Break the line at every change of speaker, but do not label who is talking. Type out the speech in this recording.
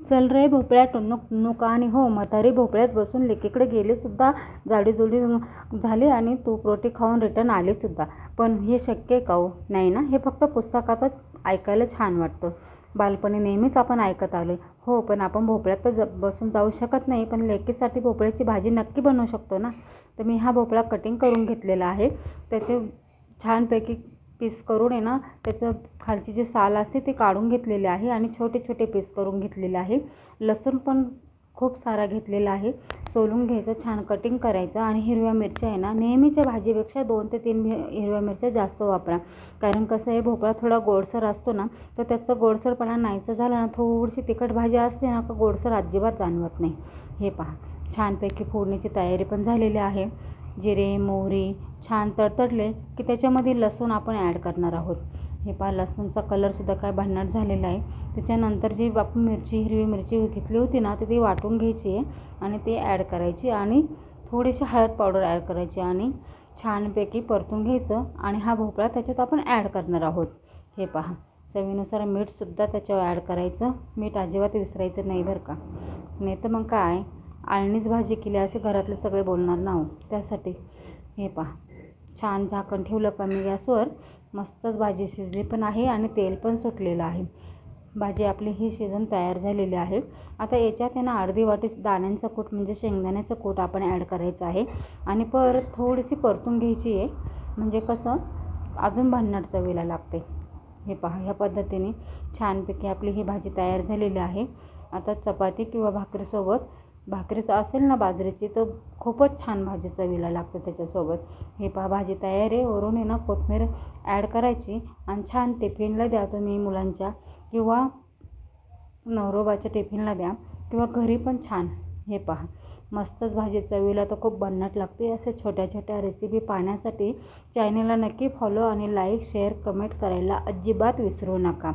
चल रे भोपळ्या टुन्नुक टुन्नुक, आणि हो म्हातारी भोपळ्यात बसून लेकीकडे गेली सुद्धा, जाडीजुडी झाली आणि तूप रोटी खाऊन रिटर्न आली सुद्धा. पण हे शक्य आहे का हो? नाही ना, हे फक्त पुस्तकातच ऐकायला छान वाटतं. बालपणी नेहमीच आपण ऐकत आलो. हो, पण आपण भोपळ्यात तर बसून जाऊ शकत नाही, पण लेकीसाठी भोपळ्याची भाजी नक्की बनवू शकतो ना. तर मी हा भोपळा कटिंग करून घेतलेला आहे. त्याचे छानपैकी पीस करून आहे ना, त्याचं खालची जी साल असते ती काढून घेतलेली आहे आणि छोटे छोटे पीस करून घेतलेले आहे. लसूण पण खूप सारा घेतलेला आहे. सोलून घ्यायचं, छान कटिंग करायचं. आणि हिरव्या मिरच्या आहे ना, नेहमीच्या भाजीपेक्षा 2 ते 3 हिरव्या मिरच्या जास्त वापरा. कारण कसं आहे, भोपळा थोडा गोडसर असतो ना, तर त्याचं गोडसरपणा नाहीचं झालं ना, थोडीशी तिखट भाजी असते ना, तर गोडसर अजिबात जाणवत नाही. हे पहा, छानपैकी फोडणीची तयारी पण झालेली आहे. जिरे मोहरी छान तडतडले की त्याच्यामध्ये लसूण आपण ॲड करणार आहोत. हे पहा, लसूणचा कलरसुद्धा काय भन्नाट झालेला आहे. त्याच्यानंतर जी आपण हिरवी मिरची घेतली होती ना, ती वाटून घ्यायची आहे आणि ती ॲड करायची आणि थोडीशी हळद पावडर ॲड करायची आणि छानपैकी परतून घ्यायचं. आणि हा भोपळा त्याच्यात आपण ॲड करणार आहोत. हे पहा, चवीनुसार मीठसुद्धा त्याच्यावर ॲड करायचं. मीठ अजिबात विसरायचं नाही बरं का, नाही तर मग काय आळणीच भाजी केली असे घरातले सगळे बोलणार ना हो. त्यासाठी हे पहा, छान झाकण ठेवलं कमी गॅसवर. मस्तच भाजी शिजली पण आहे आणि तेल पण सुटलेलं आहे. भाजी आपली ही शिजून तयार झालेली आहे. आता याच्यात आहे ना, अर्धी वाटी दाण्यांचं कूट म्हणजे शेंगदाण्याचं कूट आपण ॲड करायचं आहे आणि परत थोडीशी परतून घ्यायची आहे. म्हणजे कसं अजून भन्नाट चवीला लागते. हे पहा, ह्या पद्धतीने छानपैकी आपली ही भाजी तयार झालेली आहे. आता चपाती किंवा भाकरीसोबत, भाकरीच असेल ना बाजरीची, तर खूपच छान भाजी चवीला लागते त्याच्यासोबत. हे पहा, भाजी तयार आहे. वरून आहे ना कोथिंबीर ॲड करायची आणि छान टिफिनला द्या तुम्ही मुलांच्या, किंवा नवरोबाच्या टिफिनला द्या, किंवा घरी पण छान. हे पहा, मस्तच भाजी चवीला तर खूप भन्नाट लागते. असे छोट्या छोट्या रेसिपी पाहण्यासाठी चॅनलला नक्की फॉलो आणि लाईक शेअर कमेंट करायला अजिबात विसरू नका.